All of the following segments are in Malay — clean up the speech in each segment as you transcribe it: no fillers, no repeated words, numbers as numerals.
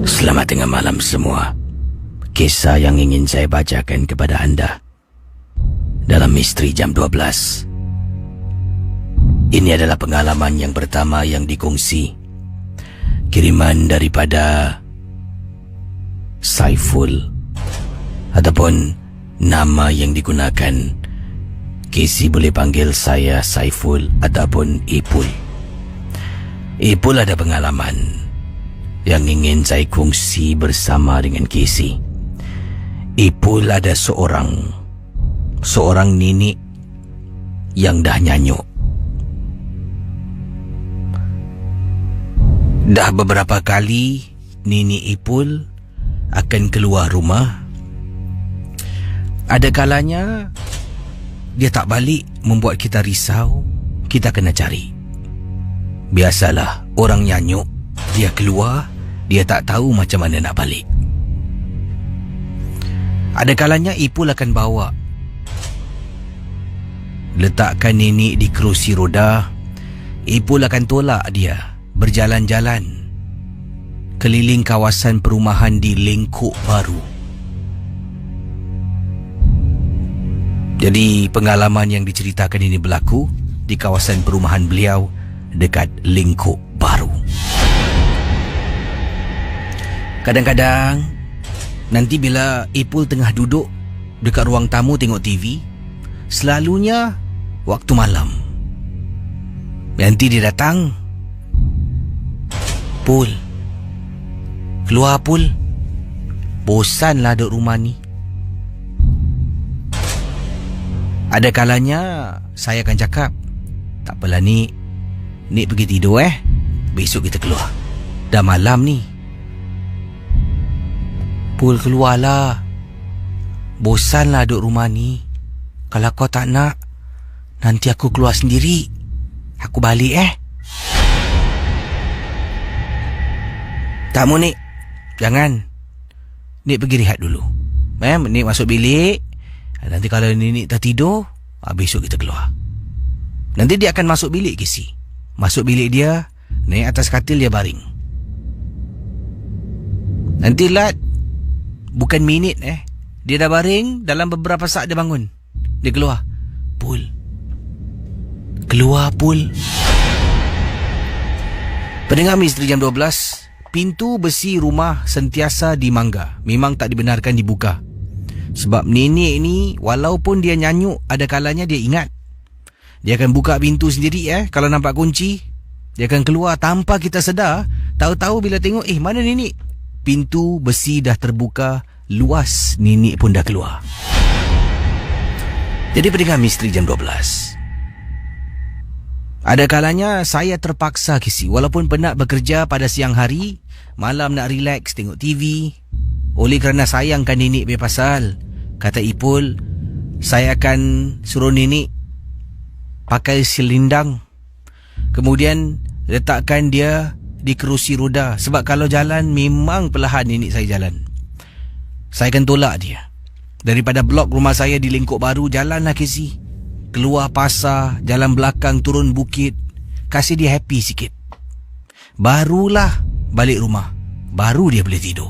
Selamat tengah malam semua. Kisah yang ingin saya bacakan kepada anda dalam Misteri Jam 12. Ini adalah pengalaman yang pertama yang dikongsi. Kiriman daripada Saiful, ataupun nama yang digunakan. Casey boleh panggil saya Saiful ataupun Ipul. Ipul ada pengalaman yang ingin saya kongsi bersama dengan Casey. Ipul ada seorang nenek yang dah nyanyuk. Dah beberapa kali nenek Ipul akan keluar rumah. Ada kalanya dia tak balik, membuat kita risau. Kita kena cari. Biasalah, orang nyanyuk, dia keluar, dia tak tahu macam mana nak balik. Ada kalanya Ipul akan bawa, letakkan nenek di kerusi roda. Ipul akan tolak dia berjalan-jalan keliling kawasan perumahan di Lengkok Baru. Jadi pengalaman yang diceritakan ini berlaku di kawasan perumahan beliau dekat Lengkok Baru. Kadang-kadang nanti bila Ipul tengah duduk dekat ruang tamu tengok TV, selalunya waktu malam. Nanti dia datang, "Pul, keluar Pul, bosanlah duduk rumah ni." Ada kalanya saya akan cakap, "Tak apalah Nik, Nik pergi tidur besok kita keluar. Dah malam ni." "Pul, keluarlah, bosanlah duduk rumah ni. Kalau kau tak nak, nanti aku keluar sendiri. Aku balik "Tak mau Nik, jangan. Nik pergi rehat dulu. Nik masuk bilik. Nanti kalau Nik tak tidur, besok kita keluar." Nanti dia akan masuk bilik Casey. Masuk bilik dia, naik atas katil, dia baring. Nanti lat, bukan minit dia dah baring, dalam beberapa saat dia bangun. Dia keluar, "Pul, keluar Pul." Pendengar Misteri Jam 12, pintu besi rumah sentiasa dimangga. Memang tak dibenarkan dibuka. Sebab nenek ni, walaupun dia nyanyuk, ada kalanya dia ingat. Dia akan buka pintu sendiri kalau nampak kunci. Dia akan keluar tanpa kita sedar. Tahu-tahu bila tengok, mana nenek? Pintu besi dah terbuka luas, nenek pun dah keluar. Jadi pendengar Misteri Jam 12, ada kalanya saya terpaksa Casey, walaupun penat bekerja pada siang hari, malam nak relax tengok TV. Oleh kerana sayangkan nenek punya pasal, kata Ipul, saya akan suruh nenek pakai selindang, kemudian letakkan dia di kerusi roda. Sebab kalau jalan memang perlahan nenek saya jalan. Saya akan tolak dia daripada blok rumah saya di Lengkok Baru. Jalanlah Casey, keluar pasar, jalan belakang, turun bukit, kasih dia happy sikit. Barulah balik rumah, baru dia boleh tidur.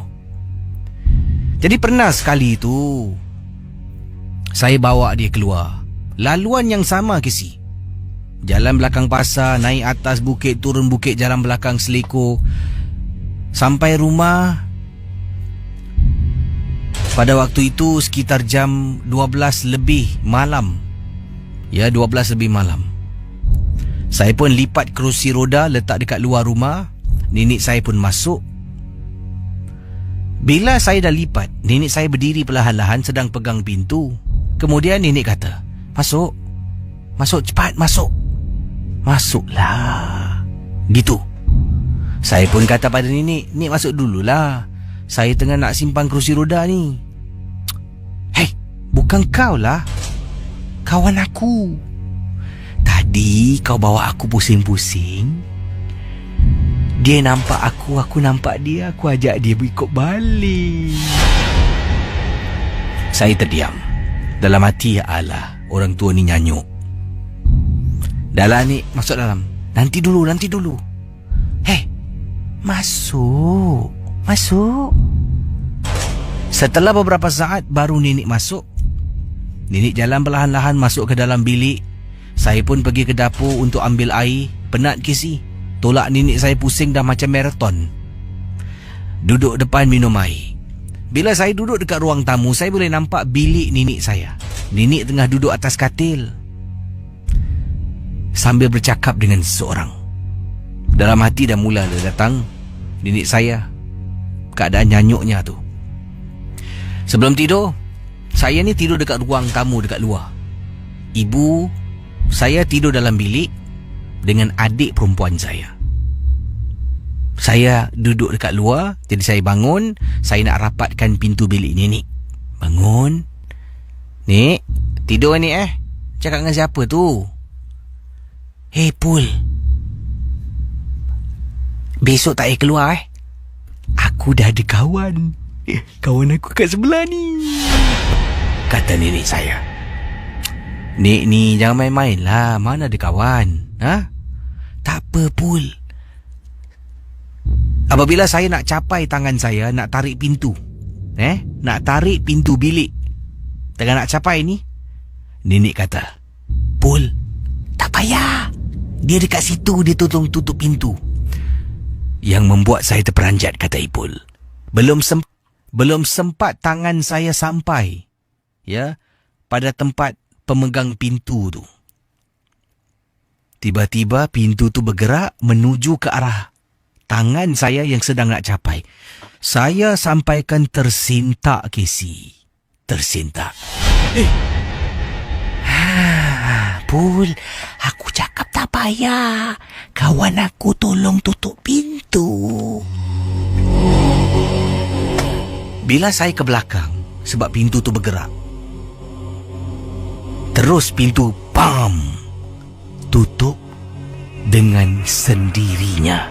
Jadi pernah sekali tu saya bawa dia keluar, laluan yang sama Casey. Jalan belakang pasar, naik atas bukit, turun bukit, jalan belakang seleko. Sampai rumah pada waktu itu sekitar jam 12 lebih malam. 12 lebih malam. Saya pun lipat kerusi roda, letak dekat luar rumah. Nenek saya pun masuk. Bila saya dah lipat, nenek saya berdiri perlahan-lahan sedang pegang pintu. Kemudian nenek kata, "Masuk. Masuk cepat, masuk." "Masuklah." Gitu. Saya pun kata pada nenek, "Nek masuk dululah. Saya tengah nak simpan kerusi roda ni." "Hei, bukan kau lah. Kawan aku. Tadi kau bawa aku pusing-pusing. Dia nampak aku nampak dia. Aku ajak dia ikut balik." Saya terdiam. Dalam hati, ya Allah, orang tua ni nyanyuk. "Dah lah ni, masuk dalam. Nanti dulu. Hei, masuk. Masuk. Setelah beberapa saat baru Nenek masuk. Nenek jalan perlahan-lahan masuk ke dalam bilik. Saya pun pergi ke dapur untuk ambil air. Penat kisi. Tolak nenek saya pusing dah macam maraton. Duduk depan minum air. Bila saya duduk dekat ruang tamu, saya boleh nampak bilik nenek saya. Nenek tengah duduk atas katil sambil bercakap dengan seseorang. Dalam hati dah mula datang nenek saya. Keadaan nyanyuknya tu. Sebelum tidur, saya ni tidur dekat ruang tamu dekat luar. Ibu saya tidur dalam bilik dengan adik perempuan saya. Saya duduk dekat luar, jadi saya bangun. Saya nak rapatkan pintu bilik nenek. Bangun. Nek, tidur ni Cakap dengan siapa tu? Hey Pul, besok tak payah keluar Aku dah ada kawan. Kawan aku kat sebelah ni, kata nenek saya. Nek ni jangan main-main lah. Mana ada kawan? Tak apa Pul. Apabila saya nak capai tangan saya, nak tarik pintu, nak tarik pintu bilik, tengah nak capai ni, nenek kata, Pul, tak payah. Dia dekat situ, dia tutup pintu. Yang membuat saya terperanjat, kata Ipul. Belum sempat tangan saya sampai pada tempat pemegang pintu tu. Tiba-tiba pintu tu bergerak menuju ke arah tangan saya yang sedang nak capai. Saya sampaikan tersintak, Casey. Tersintak. Pul, aku cakap tak payah. Kawan aku tolong tutup pintu. Bila saya ke belakang, sebab pintu tu bergerak, terus pintu pam tutup dengan sendirinya.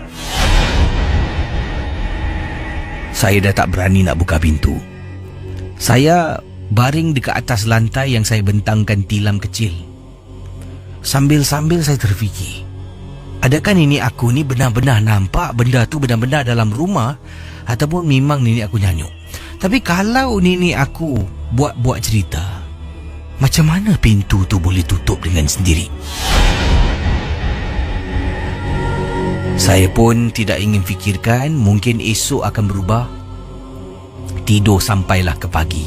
Saya dah tak berani nak buka pintu. Saya baring dekat atas lantai yang saya bentangkan tilam kecil. Sambil-sambil saya terfikir, adakah nenek aku ni benar-benar nampak benda tu benar-benar dalam rumah, ataupun memang nenek aku nyanyuk? Tapi kalau nenek aku buat-buat cerita, macam mana pintu tu boleh tutup dengan sendiri? Saya pun tidak ingin fikirkan mungkin esok akan berubah. Tidur sampailah ke pagi.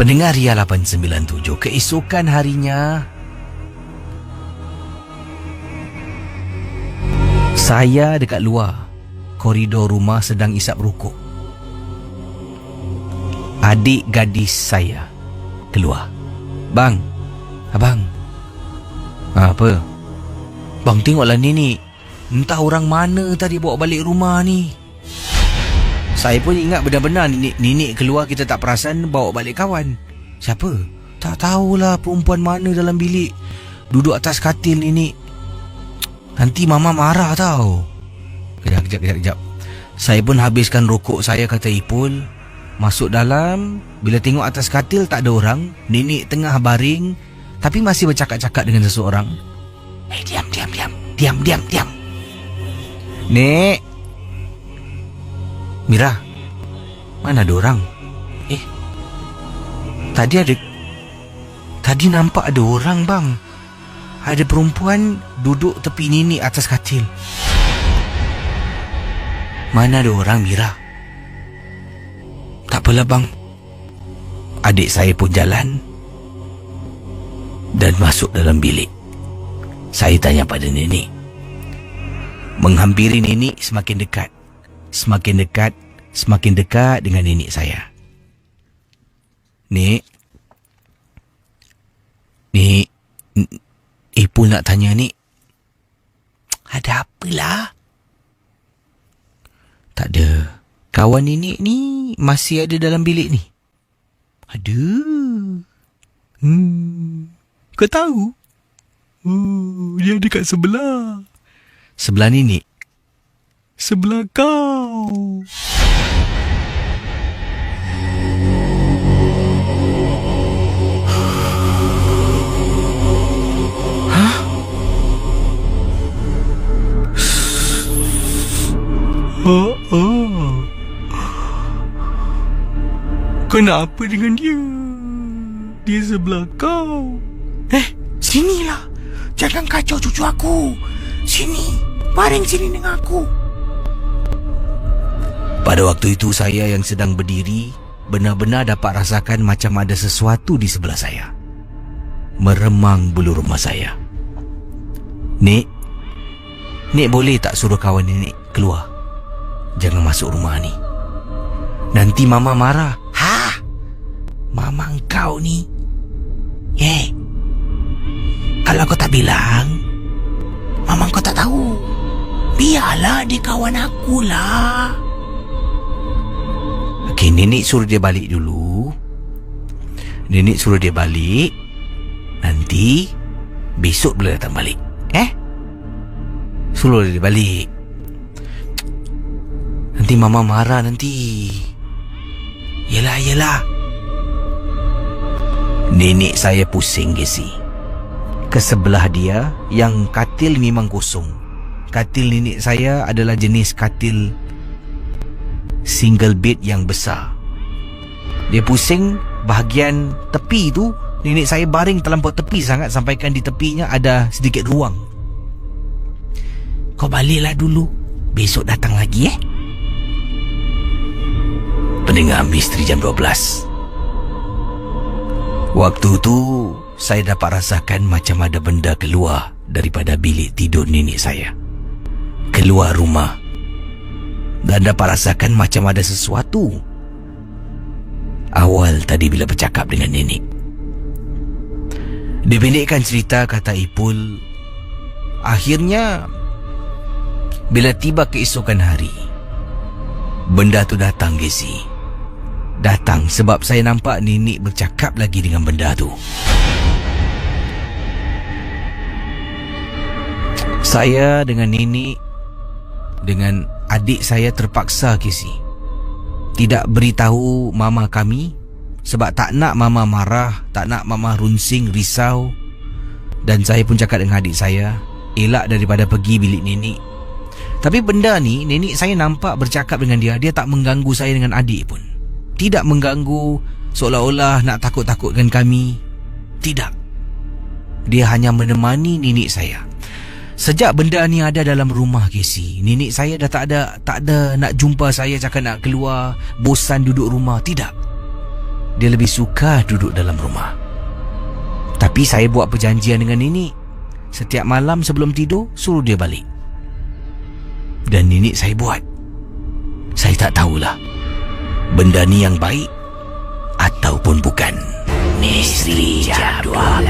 Pendengar Ria 897, keesokan harinya saya dekat luar koridor rumah sedang isap rokok. Adik gadis saya keluar. Bang, abang. Apa? Bang, tengoklah nenek. Entah orang mana tadi bawa balik rumah ni. Saya pun ingat benar-benar nenek keluar, kita tak perasan bawa balik kawan. Siapa? Tak tahulah perempuan mana dalam bilik. Duduk atas katil nenek. Nanti mama marah tau. Kejap. Saya pun habiskan rokok saya, kata Ipul. Masuk dalam. Bila tengok atas katil tak ada orang. Nenek tengah baring, tapi masih bercakap-cakap dengan seseorang. Diam. Nek, Mira, mana ada orang? Tadi nampak ada orang, bang. Ada perempuan duduk tepi nenek atas katil. Mana ada orang, Mira? Tak apalah, bang. Adik saya pun jalan dan masuk dalam bilik. Saya tanya pada nenek. Menghampiri nenek semakin dekat. Semakin dekat dengan nenek saya. Nek, Ipul nak tanya, Nek. Ada apalah? Tak ada. Kawan nenek ni masih ada dalam bilik ni. Ada. Kau tahu? Dia ada kat sebelah. Sebelah nenek? Sebelah kau. Hah? Oh. Kenapa dengan dia? Dia sebelah kau. Sinilah. Jangan kacau cucu aku. Sini. Baring sini dengan aku. Pada waktu itu saya yang sedang berdiri benar-benar dapat rasakan macam ada sesuatu di sebelah saya. Meremang bulu rumah saya. Nek boleh tak suruh kawan Nek keluar? Jangan masuk rumah ni. Nanti Mama marah. Mama engkau ni. Kalau kau tak bilang, Mama engkau tak tahu. Biarlah dia kawan akulah. Okey, Nenek suruh dia balik dulu. Nenek suruh dia balik. Nanti besok boleh datang balik. Suruh dia balik. Nanti Mama marah nanti. Yelah. Nenek saya pusing, Gesi. Ke sebelah dia yang katil memang kosong. Katil nenek saya adalah jenis katil single bed yang besar. Dia pusing bahagian tepi tu. Nenek saya baring terlampau tepi sangat sampaikan di tepinya ada sedikit ruang. Kau baliklah dulu. Besok datang lagi Pendengar Misteri Jam 12. Waktu tu saya dapat rasakan macam ada benda keluar daripada bilik tidur nenek saya. Keluar rumah. Dan dapat rasakan macam ada sesuatu. Awal tadi bila bercakap dengan nenek. Dipendekkan cerita, kata Ipul, akhirnya bila tiba keesokan hari, benda tu datang, Gesi. Datang sebab saya nampak nenek bercakap lagi dengan benda tu. Saya dengan nenek, dengan adik saya terpaksa, Gesi, tidak beritahu mama kami sebab tak nak mama marah, tak nak mama runsing, risau. Dan saya pun cakap dengan adik saya, elak daripada pergi bilik nenek. Tapi benda ni, nenek saya nampak bercakap dengan dia. Dia tak mengganggu saya dengan adik pun. Tidak mengganggu seolah-olah nak takut-takutkan kami. Tidak. Dia hanya menemani nenek saya. Sejak benda ni ada dalam rumah, Casey, nenek saya dah tak ada nak jumpa saya, cakap nak keluar, bosan duduk rumah. Tidak. Dia lebih suka duduk dalam rumah. Tapi saya buat perjanjian dengan nenek. Setiap malam sebelum tidur, suruh dia balik. Dan nenek saya buat. Saya tak tahulah benda ni yang baik ataupun bukan. Misteri Jam 12.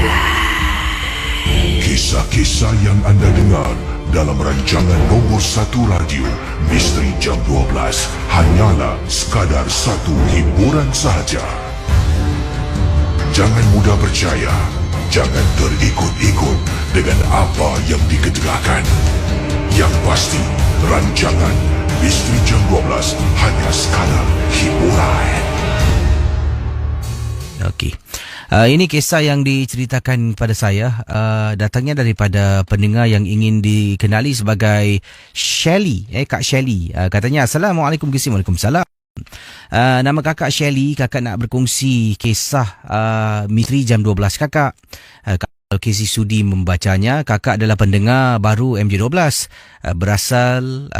Kisah-kisah yang anda dengar dalam rancangan nombor 1 radio Misteri Jam 12 hanyalah sekadar satu hiburan sahaja. Jangan mudah percaya. Jangan terikut-ikut dengan apa yang dikedegakan. Yang pasti, rancangan Misteri Jam 12 hanya sekadar hiburan. Okey. Ini kisah yang diceritakan kepada saya, datangnya daripada pendengar yang ingin dikenali sebagai Shelly, Kak Shelly. Katanya, Assalamualaikum, Waalaikumsalam. Nama kakak Shelly. Kakak nak berkongsi kisah Misteri Jam 12 kakak. Kalau Casey sudi membacanya, kakak adalah pendengar baru MJ12, berasal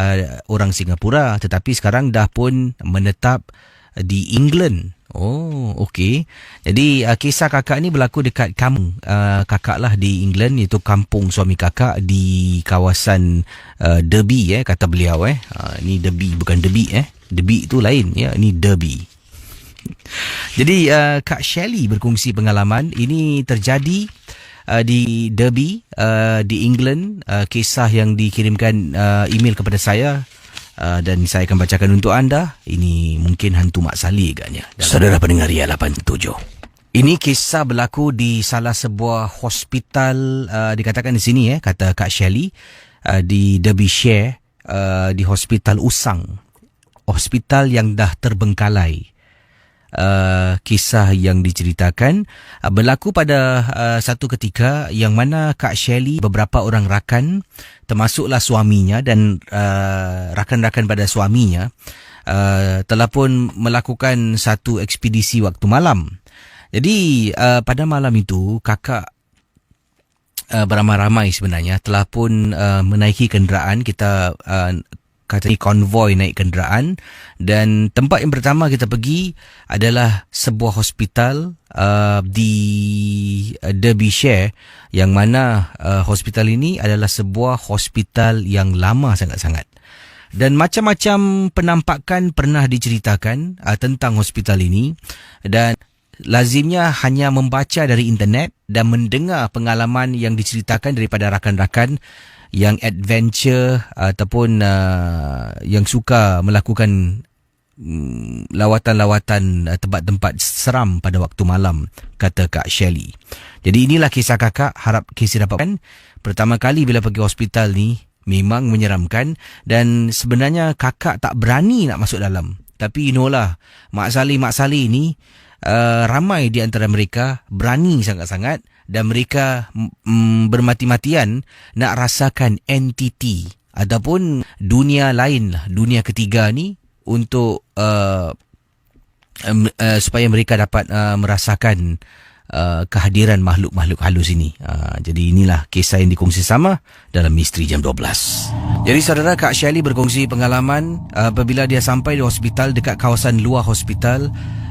orang Singapura tetapi sekarang dah pun menetap di England. Oh, okey. Jadi kisah kakak ni berlaku dekat kampung kakak lah di England, iaitu kampung suami kakak di kawasan Derby, kata beliau. Ni Derby, bukan Derby. Derby tu lain, ya. Ni Derby. Jadi Kak Shelly berkongsi pengalaman ini terjadi di Derby, di England. Kisah yang dikirimkan email kepada saya. Dan saya akan bacakan untuk anda. Ini mungkin hantu Mak Saleh agaknya. Saudara pendengar Ria 87. Ini kisah berlaku di salah sebuah hospital, dikatakan di sini, kata Kak Shelly, di Derbyshire, di Hospital Usang. Hospital yang dah terbengkalai. Kisah yang diceritakan berlaku pada satu ketika yang mana Kak Shelly, beberapa orang rakan, termasuklah suaminya dan rakan-rakan pada suaminya, telah pun melakukan satu ekspedisi waktu malam. Jadi pada malam itu kakak beramai-ramai sebenarnya telah pun menaiki kenderaan. Kita kata ni konvoi naik kenderaan, dan tempat yang pertama kita pergi adalah sebuah hospital di Derbyshire, yang mana hospital ini adalah sebuah hospital yang lama sangat-sangat. Dan macam-macam penampakan pernah diceritakan tentang hospital ini, dan lazimnya hanya membaca dari internet dan mendengar pengalaman yang diceritakan daripada rakan-rakan yang adventure ataupun yang suka melakukan lawatan-lawatan tempat-tempat seram pada waktu malam, kata Kak Shelley. Jadi inilah kisah kakak, harap kisah dapatkan. Pertama kali bila pergi hospital ni memang menyeramkan, dan sebenarnya kakak tak berani nak masuk dalam. Tapi you know lah, Mak Saleh ni ramai di antara mereka berani sangat-sangat, dan mereka bermati-matian nak rasakan entiti ataupun dunia lain lah, dunia ketiga ni, untuk supaya mereka dapat merasakan kehadiran makhluk-makhluk halus ini. Jadi inilah kisah yang dikongsi sama dalam Misteri Jam 12. Jadi saudara, Kak Shelley berkongsi pengalaman apabila dia sampai di hospital, dekat kawasan luar hospital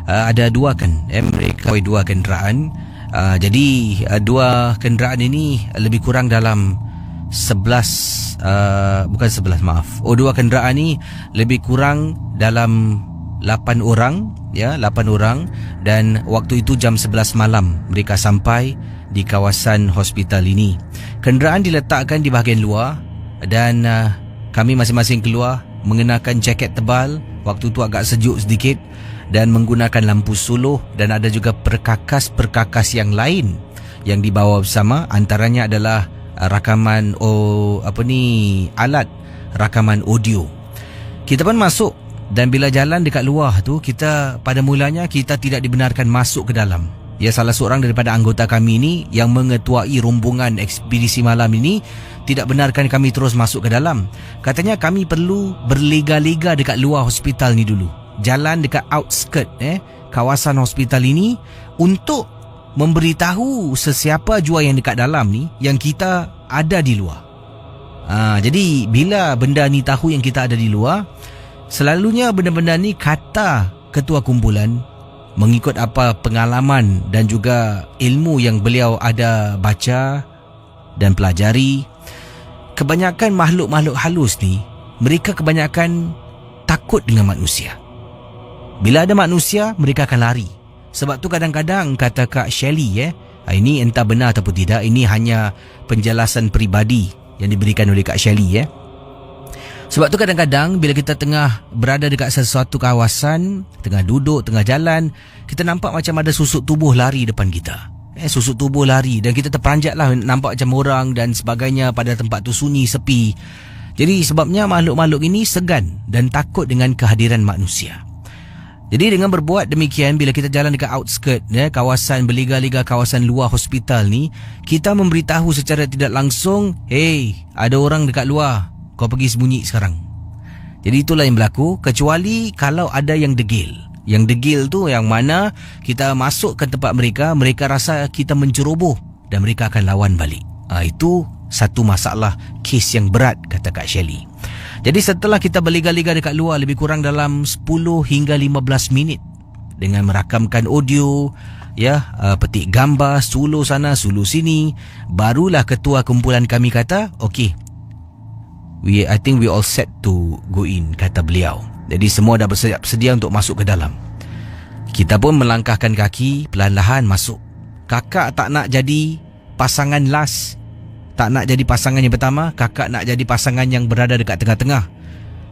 ada dua mereka dua kenderaan. Jadi dua kenderaan ini lebih kurang dalam 11 dua kenderaan ni lebih kurang dalam 8 orang, ya, 8 orang, dan waktu itu jam 11 malam mereka sampai di kawasan hospital ini. Kenderaan diletakkan di bahagian luar, dan kami masing-masing keluar mengenakan jaket tebal. Waktu tu agak sejuk sedikit, dan menggunakan lampu suluh, dan ada juga perkakas-perkakas yang lain yang dibawa bersama. Antaranya adalah rakaman alat rakaman audio. Kita pun masuk, dan bila jalan dekat luar tu, kita pada mulanya kita tidak dibenarkan masuk ke dalam. Ya, salah seorang daripada anggota kami ni yang mengetuai rombongan ekspedisi malam ini tidak benarkan kami terus masuk ke dalam. Katanya kami perlu berlega-lega dekat luar hospital ni dulu, jalan dekat outskirt kawasan hospital ini, untuk memberitahu sesiapa jua yang dekat dalam ni yang kita ada di luar. Jadi bila benda ni tahu yang kita ada di luar, selalunya benda-benda ni kata ketua kumpulan, mengikut apa pengalaman dan juga ilmu yang beliau ada baca dan pelajari, kebanyakan makhluk-makhluk halus ni, mereka kebanyakan takut dengan manusia. Bila ada manusia, mereka akan lari. Sebab tu kadang-kadang, kata Kak Shelley, ini entah benar ataupun tidak, ini hanya penjelasan peribadi yang diberikan oleh Kak Shelley. Sebab tu kadang-kadang bila kita tengah berada dekat sesuatu kawasan, tengah duduk, tengah jalan, kita nampak macam ada susuk tubuh lari depan kita. Susuk tubuh lari, dan kita terperanjat lah, nampak macam orang dan sebagainya pada tempat tu sunyi, sepi. Jadi sebabnya makhluk-makhluk ini segan dan takut dengan kehadiran manusia. Jadi dengan berbuat demikian, bila kita jalan dekat outskirt, kawasan berliga-liga, kawasan luar hospital ni, kita memberitahu secara tidak langsung, hey, ada orang dekat luar, kau pergi sembunyi sekarang. Jadi itulah yang berlaku, kecuali kalau ada yang degil. Yang degil tu yang mana kita masuk ke tempat mereka, mereka rasa kita menceroboh dan mereka akan lawan balik. Itu satu masalah, kes yang berat, kata Kak Shelley. Jadi setelah kita berliga-liga dekat luar lebih kurang dalam 10 hingga 15 minit dengan merakamkan audio, petik gambar, suluh sana, suluh sini, barulah ketua kumpulan kami kata, okay, I think we all set to go in, kata beliau. Jadi semua dah bersedia untuk masuk ke dalam. Kita pun melangkahkan kaki, perlahan-lahan masuk. Kakak tak nak jadi pasangan last, tak nak jadi pasangan yang pertama. Kakak nak jadi pasangan yang berada dekat tengah-tengah.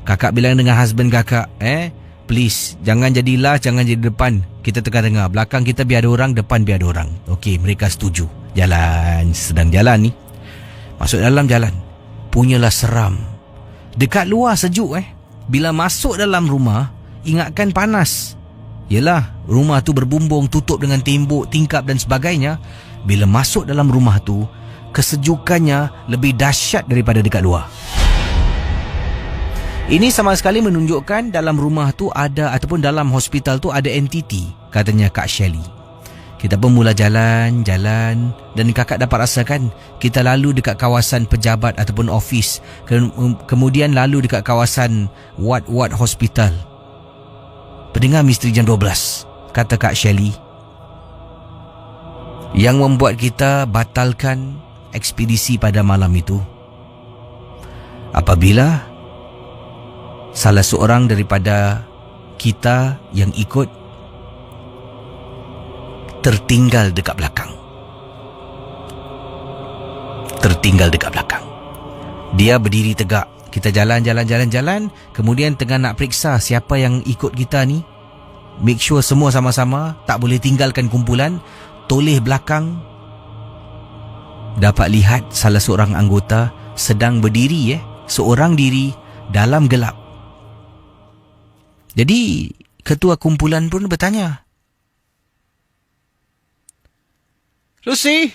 Kakak bilang dengan husband kakak, please, jangan jadi last, jangan jadi depan. Kita tengah-tengah, belakang kita biar ada orang, depan biar ada orang. Okey, mereka setuju. Jalan, sedang jalan ni, masuk dalam jalan, punyalah seram. Dekat luar sejuk bila masuk dalam rumah, ingatkan panas. Yelah, rumah tu berbumbung, tutup dengan tembok, tingkap dan sebagainya. Bila masuk dalam rumah tu, kesejukannya lebih dahsyat daripada dekat luar. Ini sama sekali menunjukkan dalam rumah tu ada, ataupun dalam hospital tu ada entiti, katanya Kak Shelly. Kita pun mula jalan dan kakak dapat rasakan kita lalu dekat kawasan pejabat ataupun ofis, kemudian lalu dekat kawasan ward hospital. Pendengar Misteri Jam 12, kata Kak Shelly, yang membuat kita batalkan ekspedisi pada malam itu apabila salah seorang daripada kita yang ikut tertinggal dekat belakang. Dia berdiri tegak. Kita jalan. Kemudian tengah nak periksa siapa yang ikut kita ni. Make sure semua sama-sama, tak boleh tinggalkan kumpulan. Toleh belakang, dapat lihat salah seorang anggota sedang berdiri seorang diri dalam gelap. Jadi ketua kumpulan pun bertanya, Lucy,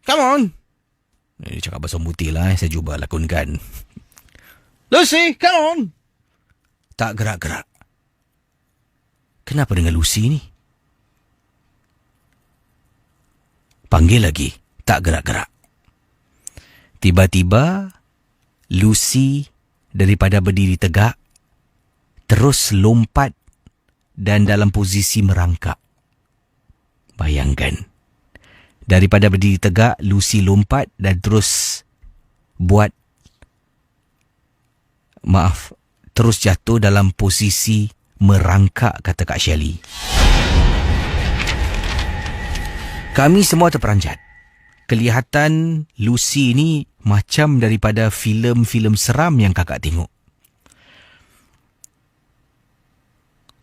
come on. Dia cakap bahasa putih lah, saya cuba lakonkan. Lucy, come on. Tak gerak-gerak. Kenapa dengan Lucy ni? Panggil lagi, tak gerak-gerak. Tiba-tiba Lucy daripada berdiri tegak terus lompat dan dalam posisi merangkak. Bayangkan, daripada berdiri tegak, Lucy lompat dan terus terus jatuh dalam posisi merangkak, kata Kak Shelly. Kami semua terperanjat. Kelihatan Lucy ni macam daripada filem-filem seram yang kakak tengok.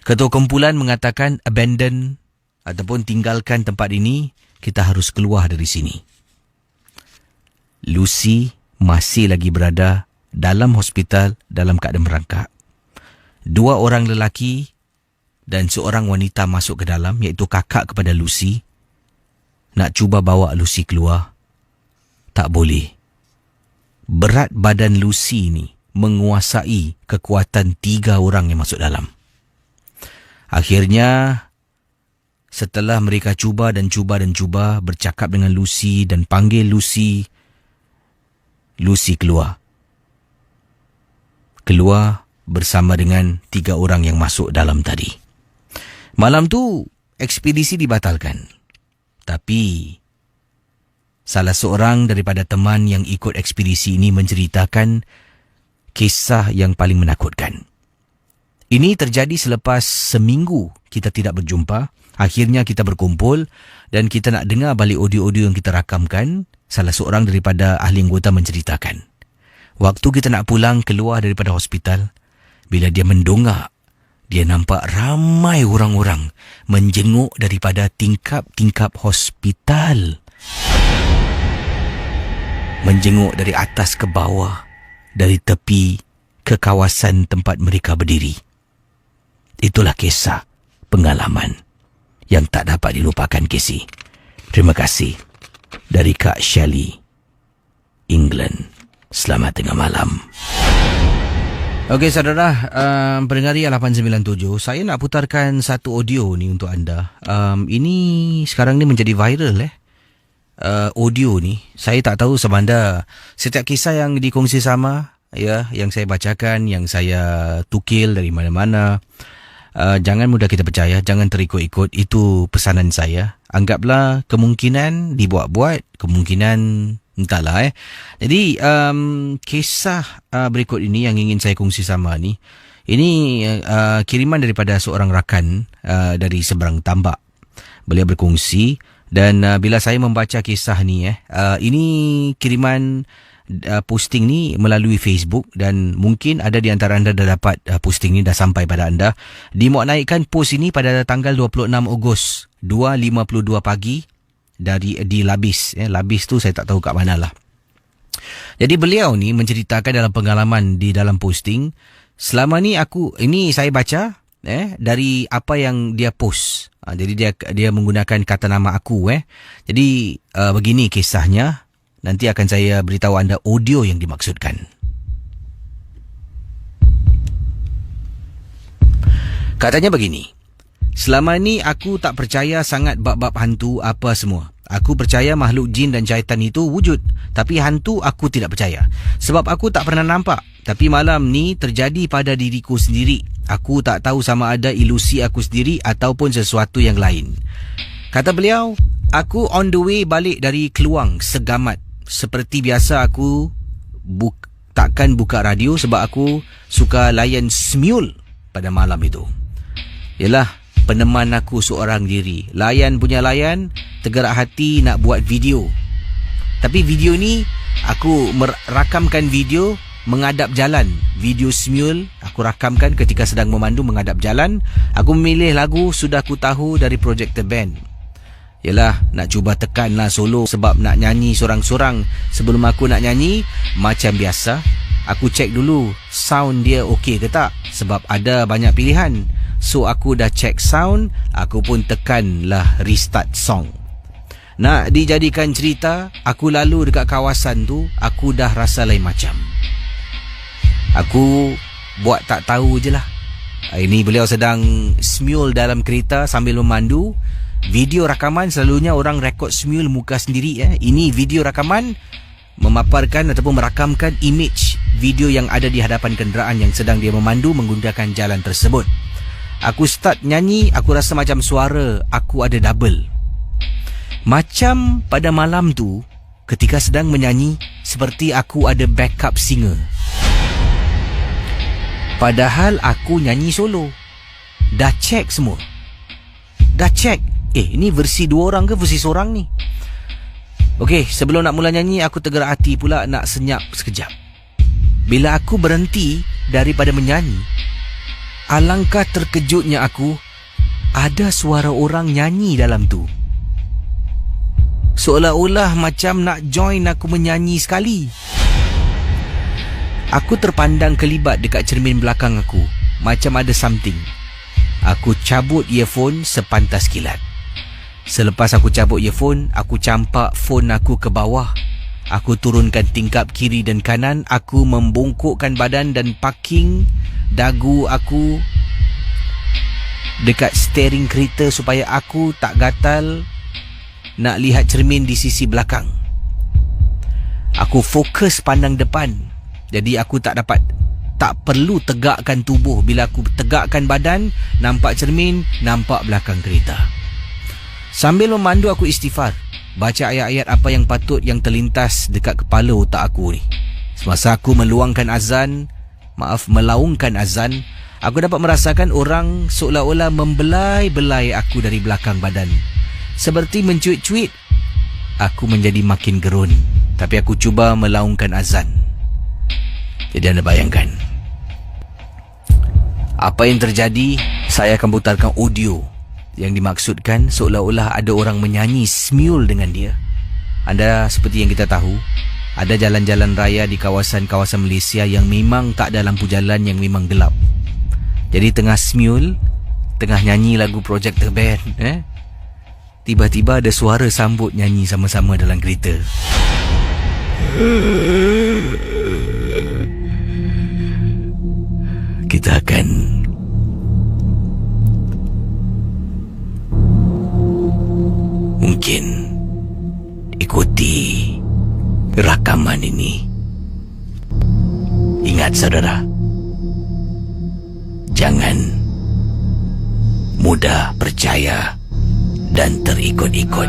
Ketua kumpulan mengatakan abandon ataupun tinggalkan tempat ini, kita harus keluar dari sini. Lucy masih lagi berada dalam hospital dalam keadaan merangkak. 2 orang lelaki dan seorang wanita masuk ke dalam, iaitu kakak kepada Lucy. Nak cuba bawa Lucy keluar, tak boleh. Berat badan Lucy ni menguasai kekuatan 3 orang yang masuk dalam. Akhirnya, setelah mereka cuba bercakap dengan Lucy dan panggil Lucy, Lucy keluar. Keluar bersama dengan 3 orang yang masuk dalam tadi. Malam tu, ekspedisi dibatalkan. Tapi, salah seorang daripada teman yang ikut ekspedisi ini menceritakan kisah yang paling menakutkan. Ini terjadi selepas seminggu kita tidak berjumpa. Akhirnya kita berkumpul dan kita nak dengar balik audio-audio yang kita rakamkan. Salah seorang daripada ahli anggota menceritakan, waktu kita nak pulang keluar daripada hospital, bila dia mendongak, dia nampak ramai orang-orang menjenguk daripada tingkap-tingkap hospital. Menjenguk dari atas ke bawah, dari tepi ke kawasan tempat mereka berdiri. Itulah kisah pengalaman yang tak dapat dilupakan, Casey. Terima kasih dari Kak Shelly, England. Selamat tengah malam. Okey saudara, pendengar Ria 897, saya nak putarkan satu audio ni untuk anda. Ini sekarang ni menjadi viral audio ni. Saya tak tahu sama ada setiap kisah yang dikongsi sama, yang saya bacakan, yang saya tukil dari mana-mana. Jangan mudah kita percaya, jangan terikut-ikut. Itu pesanan saya. Anggaplah kemungkinan dibuat-buat, kemungkinan entahlah. Jadi kisah berikut ini yang ingin saya kongsi sama ni. Ini kiriman daripada seorang rakan dari seberang tambak. Beliau berkongsi dan bila saya membaca kisah ni ini kiriman posting ni melalui Facebook dan mungkin ada di antara anda dah dapat posting ni dah sampai pada anda. Dimuat naikkan post ini pada tanggal 26 Ogos 2.52 pagi di Labis. Labis tu saya tak tahu kat mana lah. Jadi beliau ni menceritakan dalam pengalaman di dalam posting. Selama ni ini saya baca dari apa yang dia post. Jadi dia menggunakan kata nama aku. Jadi begini kisahnya. Nanti akan saya beritahu anda audio yang dimaksudkan. Katanya begini, selama ni aku tak percaya sangat bab-bab hantu apa semua. Aku percaya makhluk jin dan syaitan itu wujud. Tapi hantu aku tidak percaya. Sebab aku tak pernah nampak. Tapi malam ni terjadi pada diriku sendiri. Aku tak tahu sama ada ilusi aku sendiri ataupun sesuatu yang lain. Kata beliau, aku on the way balik dari Keluang, Segamat. Seperti biasa aku takkan buka radio sebab aku suka layan Smule pada malam itu. Yelah, peneman aku seorang diri. Layan punya layan, tergerak hati nak buat video. Tapi video ni, aku merakamkan video menghadap jalan. Video Smule aku rakamkan ketika sedang memandu menghadap jalan. Aku memilih lagu Sudah Ku Tahu dari Projector Band. Yelah, nak cuba tekanlah solo sebab nak nyanyi sorang-sorang. Sebelum aku nak nyanyi, macam biasa, aku cek dulu sound dia okey ke tak. Sebab ada banyak pilihan. So aku dah check sound, aku pun tekanlah restart song. Nak dijadikan cerita, aku lalu dekat kawasan tu, aku dah rasa lain macam. Aku buat tak tahu je lah. Ini beliau sedang Smule dalam kereta sambil memandu. Video rakaman selalunya orang rekod Smule muka sendiri. Ini video rakaman memaparkan ataupun merakamkan image video yang ada di hadapan kenderaan yang sedang dia memandu menggunakan jalan tersebut. Aku start nyanyi, aku rasa macam suara aku ada double. Macam pada malam tu, ketika sedang menyanyi, seperti aku ada backup singer. Padahal aku nyanyi solo. Dah check semua. Dah check. Ini versi 2 orang ke versi seorang ni? Okey, sebelum nak mula nyanyi, aku tergerak hati pula nak senyap sekejap. Bila aku berhenti daripada menyanyi, alangkah terkejutnya aku, ada suara orang nyanyi dalam tu. Seolah-olah macam nak join aku menyanyi sekali. Aku terpandang kelibat dekat cermin belakang aku. Macam ada something. Aku cabut earphone sepantas kilat. Selepas aku cabut earphone, aku campak phone aku ke bawah. Aku turunkan tingkap kiri dan kanan. Aku membungkukkan badan dan parking dagu aku dekat steering kereta supaya aku tak gatal nak lihat cermin di sisi belakang. Aku fokus pandang depan. Jadi aku tak perlu tegakkan tubuh. Bila aku tegakkan badan, nampak cermin, nampak belakang kereta. Sambil memandu aku istighfar, baca ayat-ayat apa yang patut yang terlintas dekat kepala otak aku ni. Semasa aku melaungkan azan, aku dapat merasakan orang seolah-olah membelai-belai aku dari belakang badan. Seperti mencuit-cuit, aku menjadi makin gerun. Tapi aku cuba melaungkan azan. Jadi anda bayangkan apa yang terjadi. Saya akan putarkan audio yang dimaksudkan seolah-olah ada orang menyanyi Smule dengan dia. Anda seperti yang kita tahu, ada jalan-jalan raya di kawasan-kawasan Malaysia yang memang tak ada lampu jalan, yang memang gelap. Jadi tengah Smule, tengah nyanyi lagu Projector Band, tiba-tiba ada suara sambut nyanyi sama-sama dalam kereta. Kita akan mungkin ikuti rakaman ini. Ingat saudara, jangan mudah percaya dan terikut-ikut.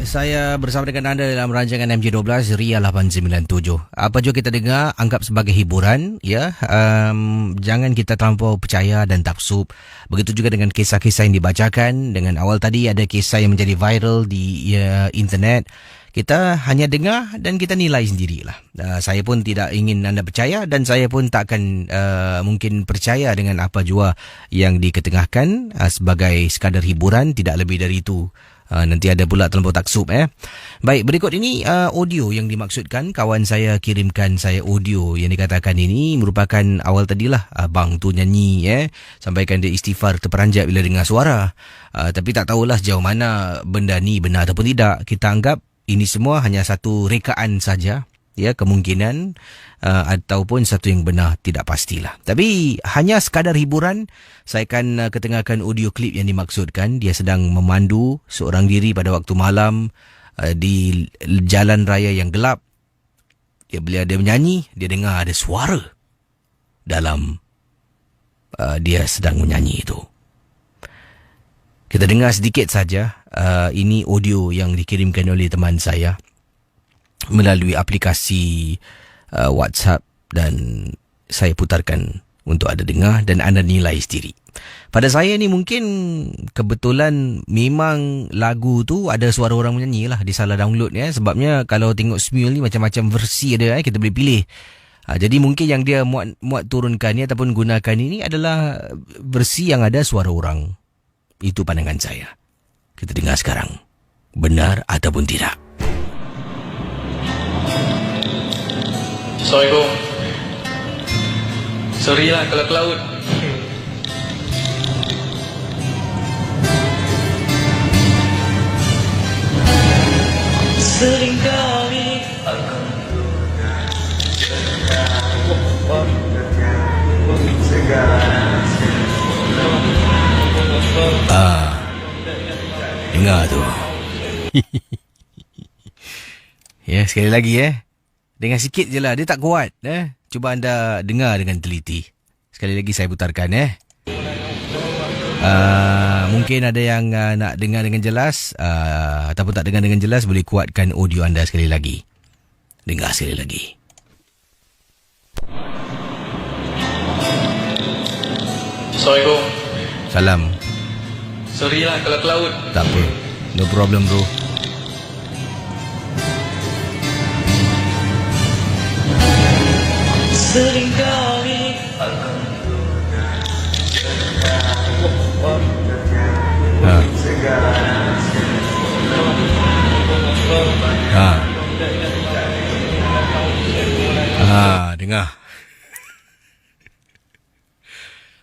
Saya bersama dengan anda dalam rancangan MJ12 Ria 897. Apa juga kita dengar, anggap sebagai hiburan, ya. Jangan kita terlampau percaya dan taksub. Begitu juga dengan kisah-kisah yang dibacakan. Dengan awal tadi ada kisah yang menjadi viral di internet. Kita hanya dengar dan kita nilai sendirilah. Saya pun tidak ingin anda percaya dan saya pun tak akan mungkin percaya dengan apa jua yang diketengahkan sebagai sekadar hiburan, tidak lebih dari itu. Nanti ada pula terlampau taksub. Baik, berikut ini audio yang dimaksudkan. Kawan saya kirimkan saya audio yang dikatakan ini merupakan awal tadilah abang tu nyanyi, sampaikan dia istighfar terperanjat bila dengar suara. Tapi tak tahulah sejauh mana benda ni benar ataupun tidak. Kita anggap ini semua hanya satu rekaan saja. Ya, kemungkinan ataupun satu yang benar, tidak pastilah. Tapi hanya sekadar hiburan, saya akan ketengahkan audio klip yang dimaksudkan. Dia sedang memandu seorang diri pada waktu malam di jalan raya yang gelap. Bila dia menyanyi, dia dengar ada suara dalam dia sedang menyanyi itu. Kita dengar sedikit saja. Ini audio yang dikirimkan oleh teman saya melalui aplikasi WhatsApp, dan saya putarkan untuk anda dengar dan anda nilai sendiri. Pada saya ni mungkin kebetulan memang lagu tu ada suara orang menyanyi lah, disalah download ya. Sebabnya kalau tengok Smule ni macam-macam versi ada, kita boleh pilih. Jadi mungkin yang dia muat turunkan ni ataupun gunakan ini adalah versi yang ada suara orang. Itu pandangan saya. Kita dengar sekarang. Benar ataupun tidak? Assalamualaikum. Sorry lah kalau ke laut. Seringkali aku dengar tu. Ya, sekali lagi dengar sikit je lah, dia tak kuat. Cuba anda dengar dengan teliti. Sekali lagi saya putarkan. Mungkin ada yang nak dengar dengan jelas, ataupun tak dengar dengan jelas, boleh kuatkan audio anda sekali lagi. Dengar sekali lagi. Assalamualaikum. Salam. Sorry lah kalau ke laut. Tak apa, no problem bro. Seringkali aku dengar.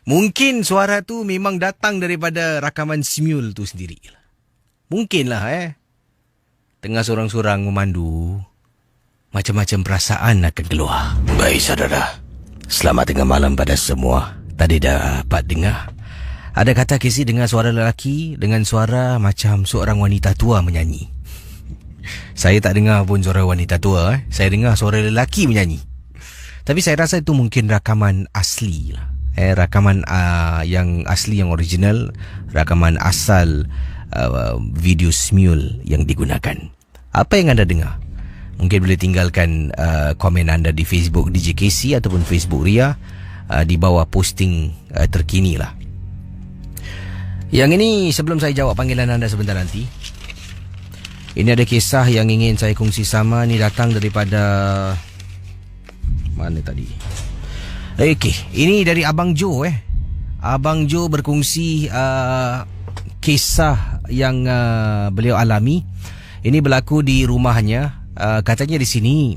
Mungkin suara tu memang datang daripada rakaman Smule tu sendiri. Mungkinlah tengah sorang-sorang memandu, macam-macam perasaan akan keluar. Baik saudara, selamat tengah malam pada semua. Tadi dapat dengar, ada kata Casey dengar suara lelaki dengan suara macam seorang wanita tua menyanyi. Saya tak dengar pun suara wanita tua. Saya dengar suara lelaki menyanyi. Tapi saya rasa itu mungkin rakaman asli lah. Rakaman yang asli, yang original, rakaman asal video Smule yang digunakan. Apa yang anda dengar? Mungkin boleh tinggalkan komen anda di Facebook DJ Casey ataupun Facebook Ria di bawah posting terkini lah. Yang ini sebelum saya jawab panggilan anda sebentar nanti, ini ada kisah yang ingin saya kongsi sama. Ni datang daripada mana tadi? Okey, ini dari Abang Jo. Abang Jo berkongsi kisah yang beliau alami. Ini berlaku di rumahnya. Katanya di sini,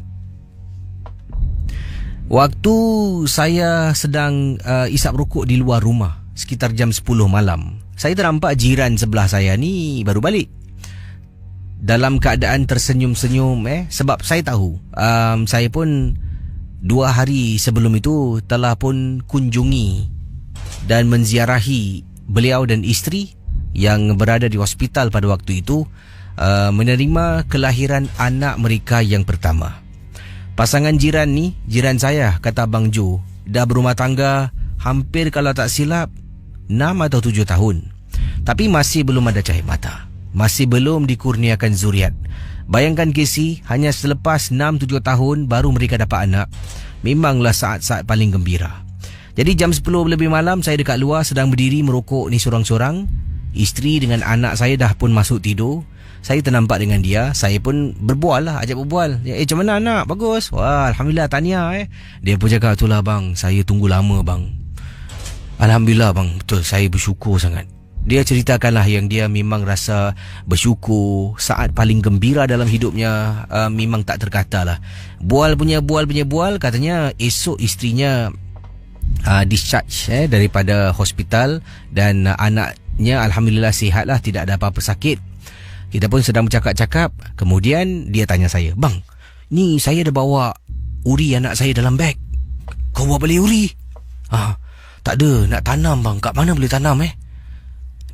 waktu saya sedang isap rokok di luar rumah sekitar jam 10 malam, saya ternampak jiran sebelah saya ni baru balik dalam keadaan tersenyum-senyum. Sebab saya tahu saya pun 2 hari sebelum itu telah pun kunjungi dan menziarahi beliau dan isteri yang berada di hospital pada waktu itu, menerima kelahiran anak mereka yang pertama. Pasangan jiran ni, jiran saya, kata Abang Jo, dah berumah tangga hampir kalau tak silap 6 atau 7 tahun. Tapi masih belum ada cahaya mata, masih belum dikurniakan zuriat. Bayangkan Casey, hanya selepas 6-7 tahun baru mereka dapat anak. Memanglah saat-saat paling gembira. Jadi jam 10 lebih malam, saya dekat luar sedang berdiri merokok ni sorang-sorang. Isteri dengan anak saya dah pun masuk tidur. Saya ternampak dengan dia. Saya pun berbual lah, ajak berbual. Macam mana anak? Bagus. Wah, Alhamdulillah, tahniah. Dia pun cakap, itulah bang, saya tunggu lama bang. Alhamdulillah bang, betul, saya bersyukur sangat. Dia ceritakanlah yang dia memang rasa bersyukur, saat paling gembira dalam hidupnya, memang tak terkata lah. Bual, katanya esok isterinya discharge daripada hospital dan anaknya Alhamdulillah sihat lah, tidak ada apa-apa sakit. Kita pun sedang bercakap-cakap, kemudian dia tanya saya, bang, Ni saya dah bawa uri anak saya dalam beg. Kau bawa balik uri? Tak ada, nak tanam bang. Kat mana boleh tanam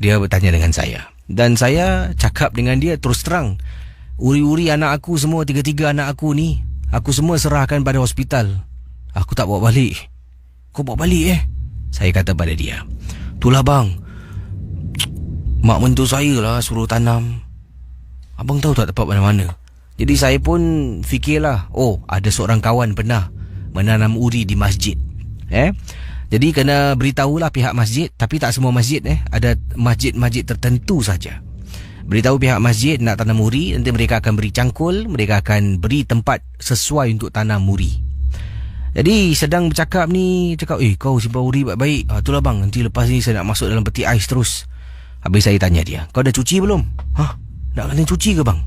Dia bertanya dengan saya. Dan saya cakap dengan dia terus terang. Uri-uri anak aku semua, 3 anak aku ni, aku semua serahkan pada hospital. Aku tak bawa balik. Kau bawa balik Saya kata pada dia. Itulah bang, mak mentua saya lah suruh tanam. Abang tahu tak tempat mana-mana. Jadi saya pun fikirlah, ada seorang kawan pernah menanam uri di masjid. Jadi kena beritahulah pihak masjid. Tapi tak semua masjid ada masjid-masjid tertentu saja. Beritahu pihak masjid nak tanam uri. Nanti mereka akan beri cangkul, mereka akan beri tempat sesuai untuk tanam uri. Jadi sedang bercakap ni, cakap, kau simpan uri baik-baik. Itulah bang, nanti lepas ni saya nak masuk dalam peti ais terus. Habis saya tanya dia, kau dah cuci belum? Nak kena cuci ke bang?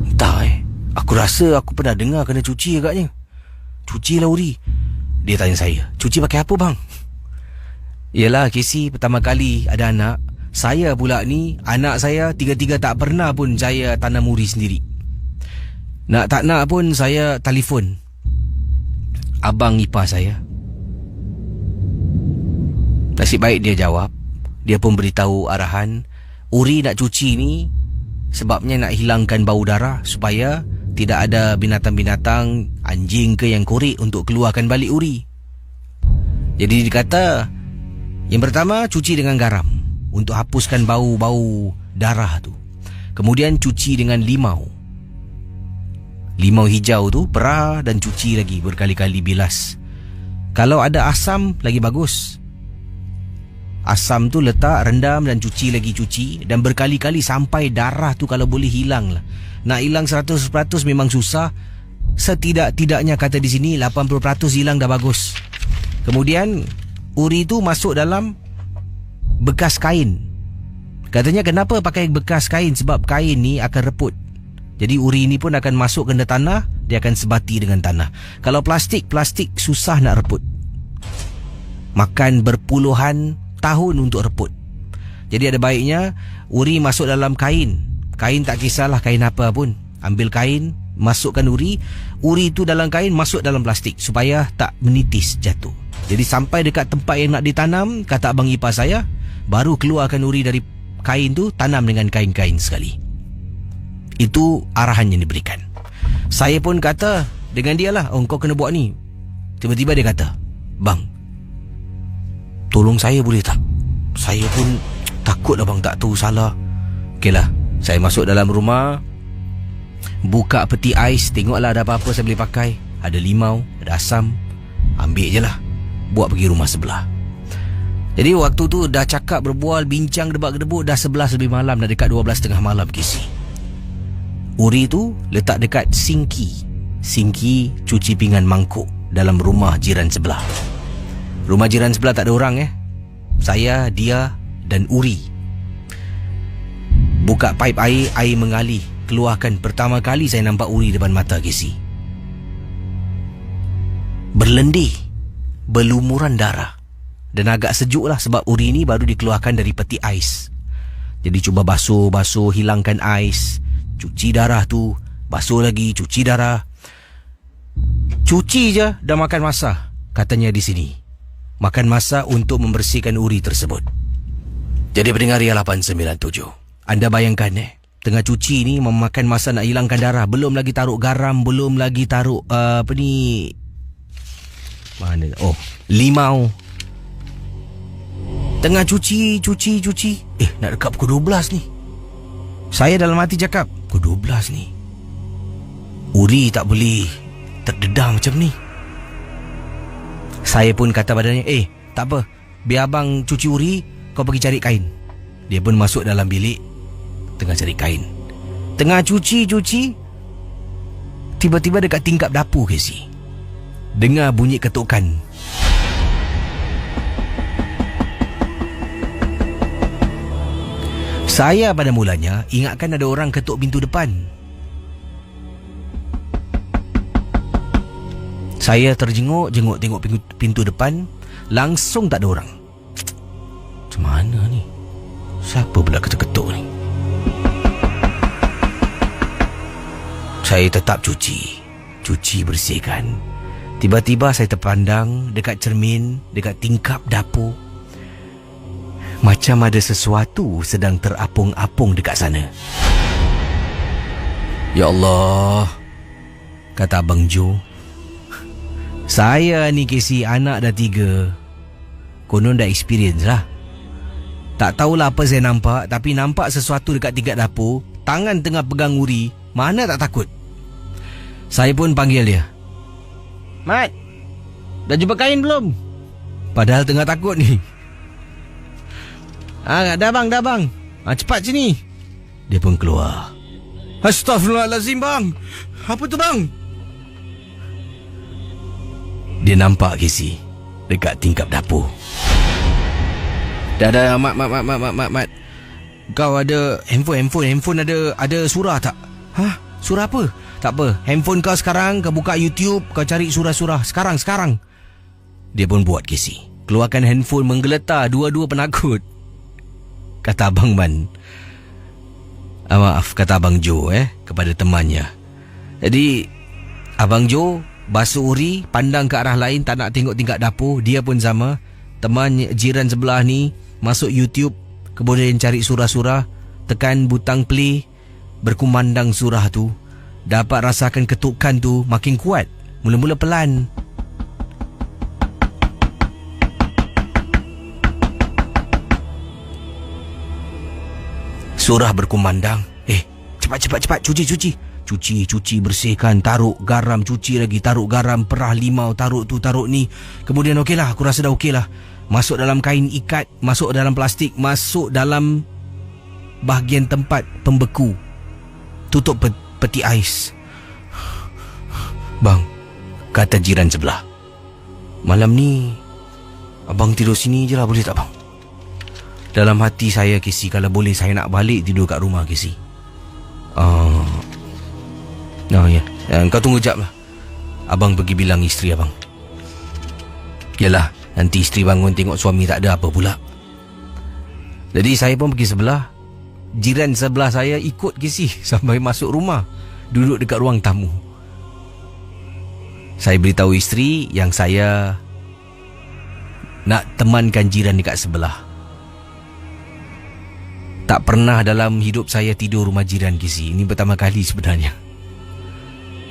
Entah aku rasa aku pernah dengar kena cuci agaknya. Cucilah uri. Dia tanya saya, cuci pakai apa bang? Yelah Casey, pertama kali ada anak. Saya pula ni, anak saya 3 tak pernah pun saya tanam uri sendiri. Nak tak nak pun saya telefon abang ipar saya. Nasib baik dia jawab. Dia pun beritahu arahan, uri nak cuci ni sebabnya nak hilangkan bau darah, supaya tidak ada binatang-binatang, anjing ke yang korek untuk keluarkan balik uri. Jadi dikata, yang pertama cuci dengan garam untuk hapuskan bau-bau darah tu. Kemudian cuci dengan limau. Limau hijau tu perah dan cuci lagi, berkali-kali bilas. Kalau ada asam lagi bagus. Asam tu letak, rendam dan cuci lagi, cuci dan berkali-kali sampai darah tu kalau boleh hilang lah. Nak hilang 100% memang susah. Setidak-tidaknya kata di sini 80% hilang dah bagus. Kemudian uri tu masuk dalam bekas kain. Katanya kenapa pakai bekas kain? Sebab kain ni akan reput. Jadi uri ni pun akan masuk ke tanah, dia akan sebati dengan tanah. Kalau plastik susah nak reput. Makan berpuluhan tahun untuk reput. Jadi ada baiknya uri masuk dalam kain. Kain tak kisahlah kain apa pun. Ambil kain, masukkan uri. Uri tu dalam kain, masuk dalam plastik supaya tak menitis jatuh. Jadi sampai dekat tempat yang nak ditanam, kata abang ipar saya, baru keluarkan uri dari kain tu, tanam dengan kain-kain sekali. Itu arahan yang diberikan. Saya pun kata dengan dia lah, kau kena buat ni. Tiba-tiba dia kata, bang, tolong saya boleh tak? Saya pun takut lah bang, tak tahu salah. Okeylah, saya masuk dalam rumah, buka peti ais, tengoklah ada apa-apa saya boleh pakai. Ada limau, ada asam, ambil je lah, buat pergi rumah sebelah. Jadi waktu tu dah cakap, berbual, bincang, debak-gedebuk, dah 11 lebih malam, dah dekat 12 tengah malam kisi. Uri tu letak dekat sinki cuci pinggan mangkuk dalam rumah jiran sebelah. Rumah jiran sebelah tak ada orang Saya, dia dan Uri. Buka paip air mengalir, keluarkan. Pertama kali saya nampak Uri depan mata Casey. Berlendih, berlumuran darah. Dan agak sejuk lah sebab uri ni baru dikeluarkan dari peti ais. Jadi cuba basuh, hilangkan ais, cuci darah tu, basuh lagi, cuci darah. Cuci je dah makan masa, katanya di sini. Makan masa untuk membersihkan uri tersebut. Jadi pendengar Ria 897, anda bayangkan tengah cuci ni memakan masa nak hilangkan darah. Belum lagi taruh garam, belum lagi taruh limau. Tengah cuci. Nak dekat pukul 12 ni. Saya dalam hati cakap, pukul 12 ni, uri tak boleh terdedah macam ni. Saya pun kata padanya, tak apa, biar abang cuci uri, kau pergi cari kain. Dia pun masuk dalam bilik, tengah cari kain. Tengah cuci, tiba-tiba dekat tingkap dapur Casey, dengar bunyi ketukan. Saya pada mulanya ingatkan ada orang ketuk pintu depan. Saya terjenguk tengok pintu depan, langsung tak ada orang. Macam mana ni? Siapa pula ketuk-ketuk ni? Saya tetap cuci bersihkan. Tiba-tiba saya terpandang dekat cermin, dekat tingkap dapur. Macam ada sesuatu sedang terapung-apung dekat sana. Ya Allah, kata Abang Jo. Saya ni Casey, anak dah 3. Konon dah experience lah. Tak tahulah apa saya nampak, tapi nampak sesuatu dekat tingkap dapur. Tangan tengah pegang uri. Mana tak takut. Saya pun panggil dia. Mat, dah jumpa kain belum? Padahal tengah takut ni. Dah bang. Cepat sini. Dia pun keluar. Astaghfirullahalazim bang. Apa tu bang? Dia nampak Casey dekat tingkap dapur. Dah mat. Kau ada handphone ada surah tak? Hah? Surah apa? Tak apa, handphone kau sekarang, kau buka YouTube, kau cari surah-surah sekarang. Dia pun buat Casey. Keluarkan handphone menggeletar, dua-dua penakut. Kata Abang Man. Maaf, kata Abang Jo kepada temannya. Jadi Abang Jo basuh uri, pandang ke arah lain, tak nak tengok tingkap dapur. Dia pun sama. Teman jiran sebelah ni masuk YouTube, kemudian cari surah-surah, tekan butang play, berkumandang surah tu. Dapat rasakan ketukan tu makin kuat. Mula-mula pelan. Surah berkumandang. Cepat. Cuci, bersihkan. Taruh garam, cuci lagi. Taruh garam, perah limau. Taruh tu, taruh ni. Kemudian okeylah, aku rasa dah okeylah. Masuk dalam kain ikat. Masuk dalam plastik. Masuk dalam bahagian tempat pembeku. Tutup peti ais. Bang, kata jiran sebelah, malam ni abang tidur sini je lah, boleh tak bang? Dalam hati saya Casey, kalau boleh saya nak balik tidur kat rumah Casey. Ya. Kau tunggu jap lah. Abang pergi bilang isteri abang. Yalah, nanti isteri bangun tengok suami tak ada apa pula. Jadi saya pun pergi sebelah. Jiran sebelah saya ikut Casey sampai masuk rumah, duduk dekat ruang tamu. Saya beritahu isteri yang saya nak temankan jiran dekat sebelah. Tak pernah dalam hidup saya tidur rumah jiran Casey. Ini pertama kali sebenarnya.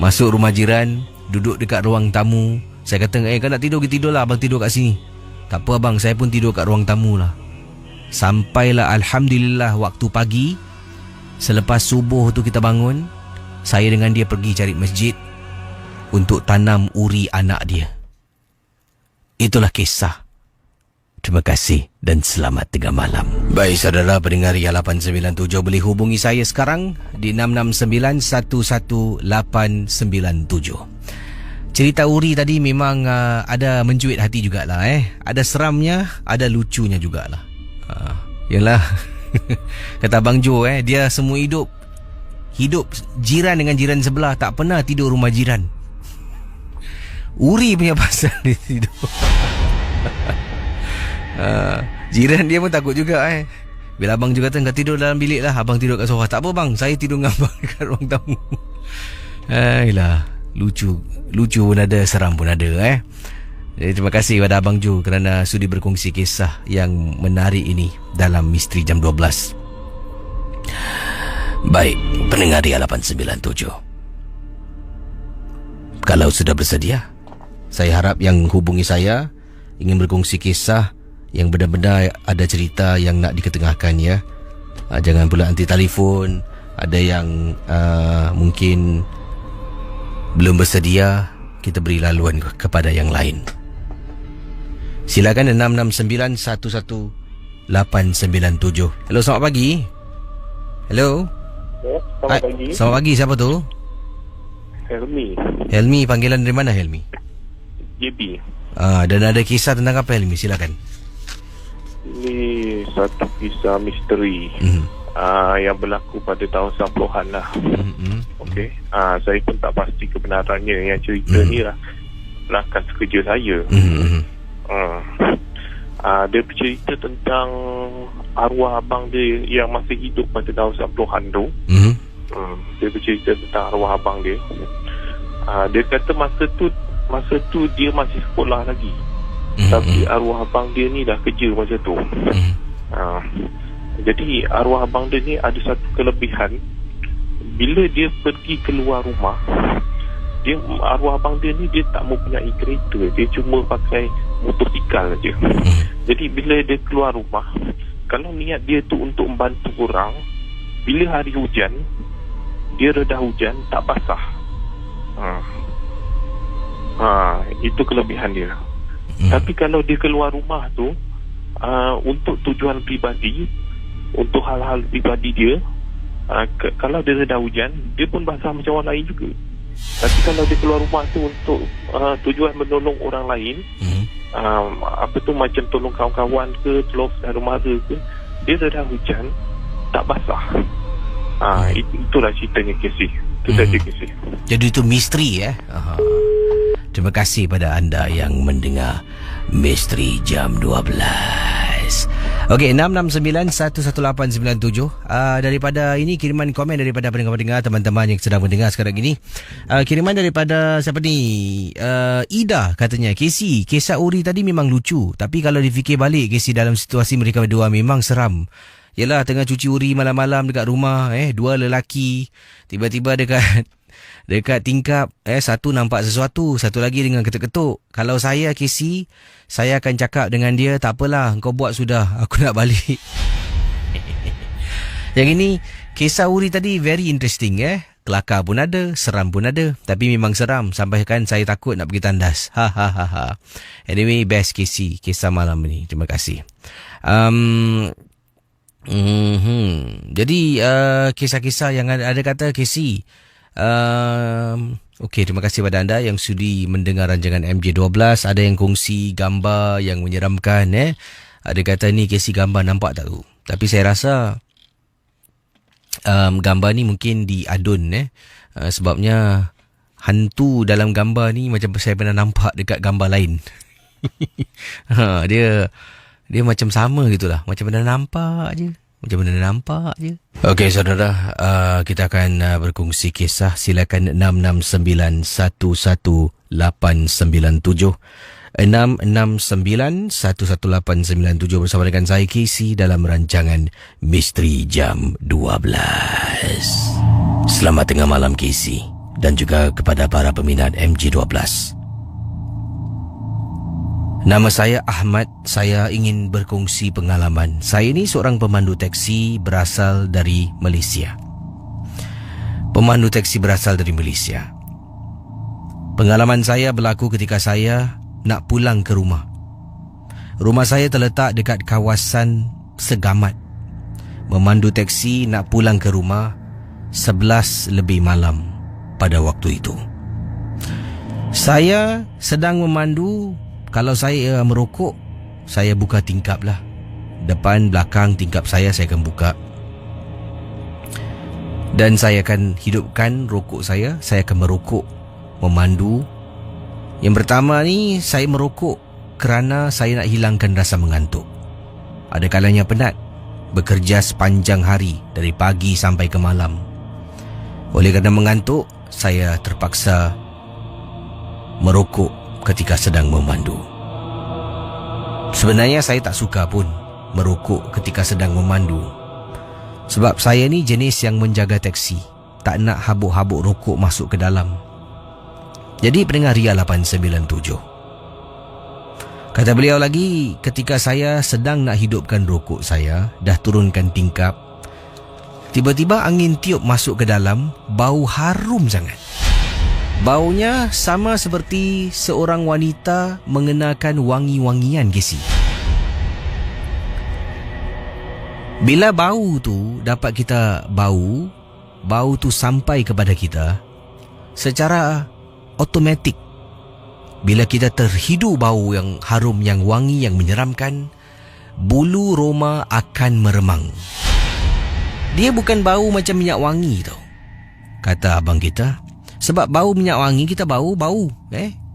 Masuk rumah jiran, duduk dekat ruang tamu. Saya kata, kau nak tidur, tidur lah, abang tidur kat sini. Tak apa abang, saya pun tidur kat ruang tamu lah. Sampailah alhamdulillah waktu pagi. Selepas subuh tu kita bangun. Saya dengan dia pergi cari masjid untuk tanam uri anak dia. Itulah kisah. Terima kasih dan selamat tengah malam. Baik saudara pendengar Ria 897, boleh hubungi saya sekarang di 669-11897. Cerita uri tadi memang ada mencuit hati jugalah. Ada seramnya, ada lucunya jugalah. Yalah. Kata Abang Jo, dia semua hidup jiran dengan jiran sebelah, tak pernah tidur rumah jiran. Uri punya pasal dia tidur. Jiran dia pun takut juga. Bila Abang Jo kata kau tidur dalam bilik lah, abang tidur kat sofa. Tak apa bang, saya tidur dengan abang dekat ruang tamu. Yalah, lucu pun ada, seram pun ada. Jadi, terima kasih kepada Abang Jo kerana sudi berkongsi kisah yang menarik ini dalam Misteri Jam 12. Baik, pendengar Ria 897, kalau sudah bersedia, saya harap yang hubungi saya ingin berkongsi kisah yang benar-benar ada cerita yang nak diketengahkan ya. Jangan pula anti telefon. Ada yang mungkin belum bersedia, kita beri laluan kepada yang lain. Silakan 669-11897. Hello, selamat pagi. Hello. Selamat pagi. Selamat pagi, siapa tu? Helmi, panggilan dari mana Helmi? JB. Dan ada kisah tentang apa Helmi? Silakan. Ini satu kisah misteri yang berlaku pada tahun 90-an lah. Okey. Saya pun tak pasti kebenarannya. Yang cerita ni lah rakan sekerja saya. Dia bercerita tentang arwah abang dia yang masih hidup pada tahun 90-an tu. Dia bercerita tentang arwah abang dia. Dia kata masa tu dia masih sekolah lagi. Tapi arwah abang dia ni dah kerja masa tu. Jadi arwah abang dia ni ada satu kelebihan. Bila dia pergi keluar rumah, arwah abang dia ni dia tak mempunyai kereta, dia cuma pakai motosikal aja. Jadi bila dia keluar rumah, kalau niat dia tu untuk membantu orang, bila hari hujan, dia reda hujan tak basah. Itu kelebihan dia. Tapi kalau dia keluar rumah tu untuk tujuan pribadi, untuk hal-hal pribadi dia, kalau dia reda hujan, dia pun basah macam orang lain juga. Tapi kalau dia keluar rumah tu untuk tujuan menolong orang lain, macam tolong kawan-kawan ke, tolong saudara mara ke, dia reda hujan tak basah. Itulah ceritanya Casey. Itu saja Casey. Jadi itu misteri Terima kasih pada anda yang mendengar Misteri Jam 12. Okey, 669-11897. Daripada ini kiriman komen daripada pendengar-pendengar, teman-teman yang sedang mendengar sekarang ini. Kiriman daripada siapa ni? Ida katanya, Casey, kisah Uri tadi memang lucu, tapi kalau difikir balik, Casey, dalam situasi mereka berdua memang seram. Yelah, tengah cuci uri malam-malam dekat rumah, dua lelaki tiba-tiba dekat tingkap, satu nampak sesuatu, satu lagi dengan ketuk-ketuk. Kalau saya, Casey, saya akan cakap dengan dia, tak apalah, kau buat sudah, aku nak balik. Yang ini, kisah Uri tadi very interesting. Kelakar pun ada, seram pun ada. Tapi memang seram, sampai kan saya takut nak pergi tandas. Anyway, best Casey, kisah malam ni. Terima kasih. Jadi kisah-kisah yang ada kata Casey. Okey, terima kasih pada anda yang sudi mendengar rancangan MJ12. Ada yang kongsi gambar yang menyeramkan. Ada kata ni Casey, gambar nampak tak tu? Tapi saya rasa gambar ni mungkin diadun. Sebabnya hantu dalam gambar ni macam saya pernah nampak dekat gambar lain. Dia macam sama gitulah. Macam benda nampak je. Okey saudara, kita akan berkongsi kisah. Silakan 669-11897 669-11897 bersama dengan saya Casey dalam rancangan Misteri Jam 12. Selamat tengah malam Casey, dan juga kepada para peminat MJ12. Nama saya Ahmad. Saya ingin berkongsi pengalaman. Saya ni seorang pemandu taksi berasal dari Malaysia. Pengalaman saya berlaku ketika saya nak pulang ke rumah. Rumah saya terletak dekat kawasan Segamat. Memandu taksi nak pulang ke rumah 11 lebih malam pada waktu itu. Saya sedang memandu. Kalau saya merokok, saya buka tingkap lah. Depan, belakang tingkap saya akan buka. Dan saya akan hidupkan rokok saya. Saya akan merokok, memandu. Yang pertama ni, saya merokok kerana saya nak hilangkan rasa mengantuk. Ada kalanya penat, bekerja sepanjang hari, dari pagi sampai ke malam. Oleh kerana mengantuk, saya terpaksa merokok ketika sedang memandu. Sebenarnya saya tak suka pun merokok ketika sedang memandu. Sebab saya ni jenis yang menjaga taksi, tak nak habuk-habuk rokok masuk ke dalam. Jadi pendengar Ria 897, kata beliau lagi, ketika saya sedang nak hidupkan rokok saya, dah turunkan tingkap, tiba-tiba angin tiup masuk ke dalam, bau harum sangat. Baunya sama seperti seorang wanita mengenakan wangi-wangian, Casey. Bila bau tu dapat kita bau tu sampai kepada kita secara automatik. Bila kita terhidu bau yang harum, yang wangi, yang menyeramkan, bulu roma akan meremang. Dia bukan bau macam minyak wangi tau, kata abang kita. Sebab bau minyak wangi kita bau,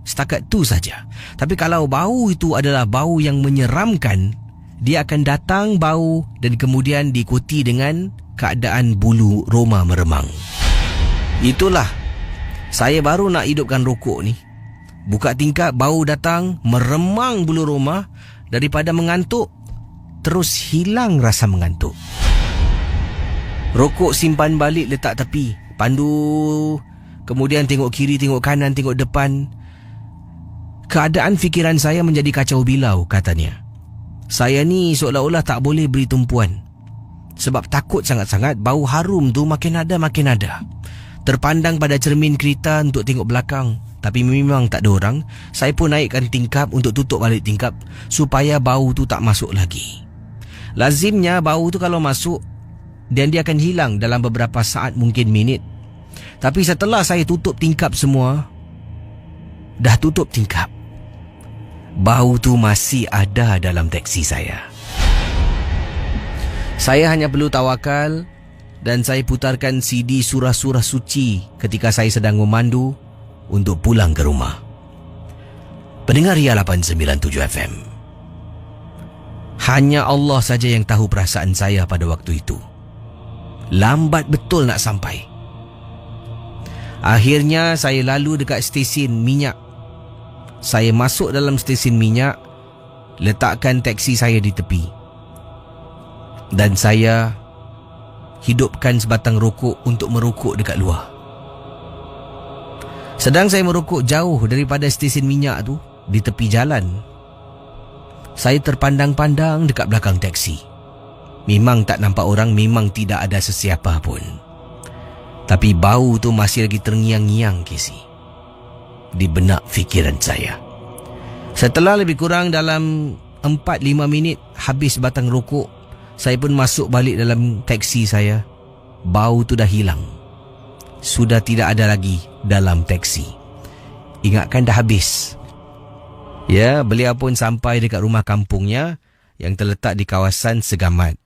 setakat tu saja. Tapi kalau bau itu adalah bau yang menyeramkan, dia akan datang bau dan kemudian diikuti dengan keadaan bulu Roma meremang. Itulah, saya baru nak hidupkan rokok ni. Buka tingkap, bau datang, meremang bulu Roma. Daripada mengantuk, terus hilang rasa mengantuk. Rokok simpan balik, letak tepi. Pandu, kemudian tengok kiri, tengok kanan, tengok depan. Keadaan fikiran saya menjadi kacau bilau, katanya. Saya ni seolah-olah tak boleh beri tumpuan. Sebab takut sangat-sangat bau harum tu makin ada. Terpandang pada cermin kereta untuk tengok belakang. Tapi memang tak ada orang. Saya pun naikkan tingkap untuk tutup balik tingkap supaya bau tu tak masuk lagi. Lazimnya bau tu kalau masuk, dan dia akan hilang dalam beberapa saat, mungkin minit. Tapi setelah saya tutup tingkap semua, dah tutup tingkap, bau tu masih ada dalam teksi saya. Saya hanya perlu tawakal dan saya putarkan CD surah-surah suci ketika saya sedang memandu untuk pulang ke rumah. Pendengar Ria 897 FM, hanya Allah saja yang tahu perasaan saya pada waktu itu. Lambat betul nak sampai. Akhirnya saya lalu dekat stesen minyak. Saya masuk dalam stesen minyak, letakkan teksi saya di tepi, dan saya hidupkan sebatang rokok untuk merokok dekat luar. Sedang saya merokok jauh daripada stesen minyak tu, di tepi jalan, saya terpandang-pandang dekat belakang teksi. Memang tak nampak orang, memang tidak ada sesiapa pun. Tapi bau tu masih lagi terngiang-ngiang, Casey, di benak fikiran saya. Setelah lebih kurang dalam 4-5 minit habis batang rokok, saya pun masuk balik dalam teksi saya. Bau tu dah hilang. Sudah tidak ada lagi dalam teksi. Ingatkan dah habis. Ya, beliau pun sampai dekat rumah kampungnya yang terletak di kawasan Segamat.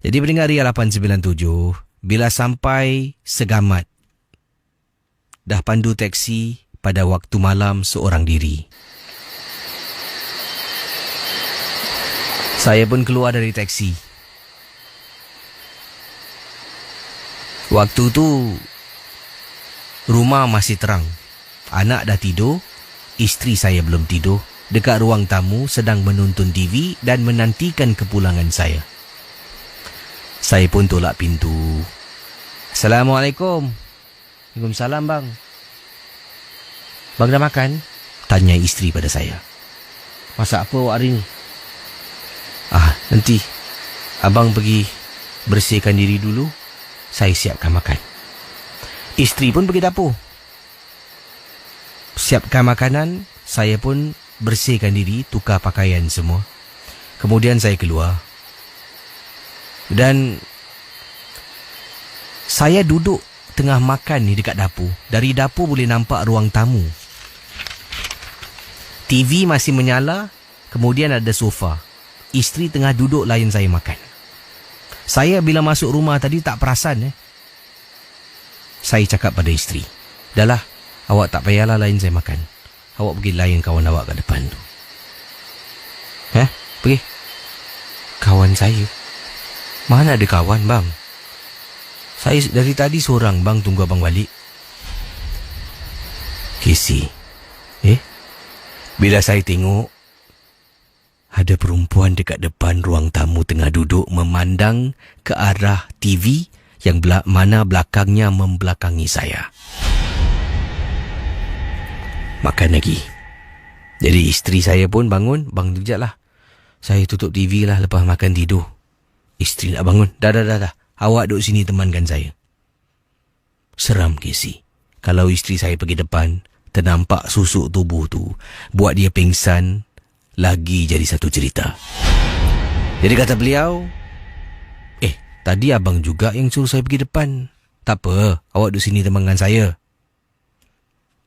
Jadi pendengar Ria 897, bila sampai Segamat, dah pandu teksi pada waktu malam seorang diri. Saya pun keluar dari teksi. Waktu tu rumah masih terang. Anak dah tidur, isteri saya belum tidur. Dekat ruang tamu sedang menonton TV dan menantikan kepulangan saya. Saya pun tolak pintu. Assalamualaikum. Waalaikumsalam, bang. Bang dah makan? Tanya isteri pada saya. Masak apa awak hari ni? Nanti abang pergi bersihkan diri dulu, saya siapkan makan. Isteri pun pergi dapur, siapkan makanan. Saya pun bersihkan diri, tukar pakaian semua. Kemudian saya keluar, dan saya duduk tengah makan ni dekat dapur. Dari dapur boleh nampak ruang tamu. TV masih menyala. Kemudian ada sofa. Isteri tengah duduk layan saya makan. Saya bila masuk rumah tadi tak perasan. Saya cakap pada isteri, "Dahlah, awak tak payahlah layan saya makan. Awak pergi layan kawan awak kat depan tu." Pergi? Kawan saya? Mana ada kawan, bang? Saya dari tadi seorang, bang, tunggu abang balik. Casey, bila saya tengok ada perempuan dekat depan ruang tamu tengah duduk memandang ke arah TV yang mana belakangnya membelakangi saya. Makan lagi. Jadi isteri saya pun bangun. "Bang, sekejap lah. Saya tutup TV lah lepas makan tidur." Isteri nak bangun. Dah. Awak duduk sini temankan saya. Seram, Casey. Kalau isteri saya pergi depan, ternampak susuk tubuh tu, buat dia pingsan, lagi jadi satu cerita. Jadi kata beliau, tadi abang juga yang suruh saya pergi depan. Tak apa, awak duduk sini temankan saya.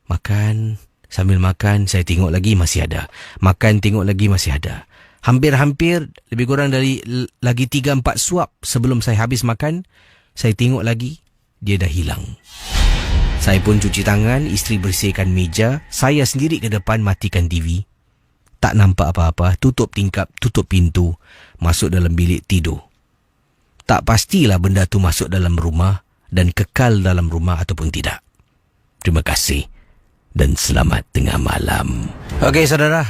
Makan. Sambil makan, saya tengok lagi masih ada. Makan, tengok lagi masih ada. Hampir-hampir lebih kurang dari lagi 3-4 suap sebelum saya habis makan, saya tengok lagi, dia dah hilang. Saya pun cuci tangan, isteri bersihkan meja, saya sendiri ke depan matikan TV. Tak nampak apa-apa, tutup tingkap, tutup pintu, masuk dalam bilik tidur. tak pastilah benda tu masuk dalam rumah dan kekal dalam rumah ataupun tidak. Terima kasih dan selamat tengah malam. Okey saudara,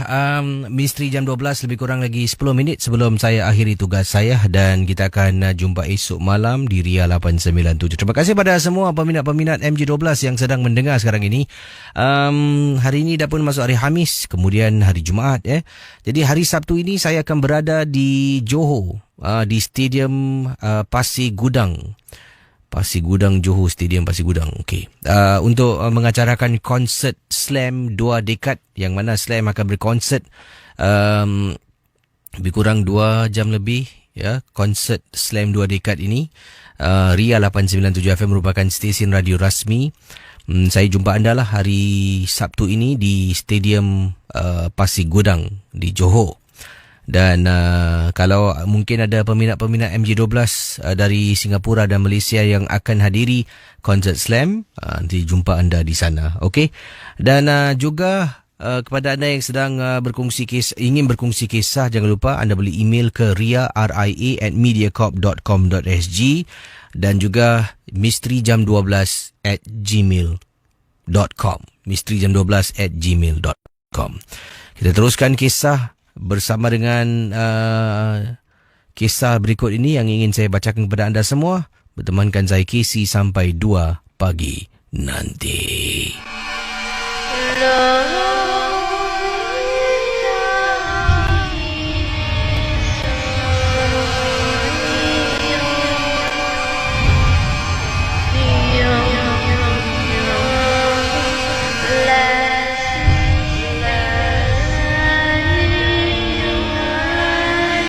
Misteri Jam 12 lebih kurang lagi 10 minit sebelum saya akhiri tugas saya, dan kita akan jumpa esok malam di Ria 897. Terima kasih pada semua peminat-peminat MJ12 yang sedang mendengar sekarang ini. Hari ini dah pun masuk hari Khamis, kemudian hari Jumaat. Jadi hari Sabtu ini saya akan berada di Johor, di Stadium Pasir Gudang. Pasir Gudang, Johor, Stadium Pasir Gudang. Okey. Untuk mengacarakan konsert Slam 2 dekad, yang mana Slam akan berkonsert lebih kurang 2 jam lebih, ya. Konsert Slam 2 dekad ini, Ria 897 FM merupakan stesen radio rasmi. Saya jumpa anda lah hari Sabtu ini di Stadium Pasir Gudang di Johor. Dan kalau mungkin ada peminat-peminat MJ12 dari Singapura dan Malaysia yang akan hadiri konsert Slam, nanti jumpa anda di sana. Okey. Dan juga kepada anda yang sedang ingin berkongsi kisah, jangan lupa anda boleh email ke ria@mediacorp.com.sg dan juga misterijam12@gmail.com. misterijam12@gmail.com. Kita teruskan kisah bersama dengan kisah berikut ini yang ingin saya bacakan kepada anda semua. Bertemankan saya Casey sampai 2 pagi nanti.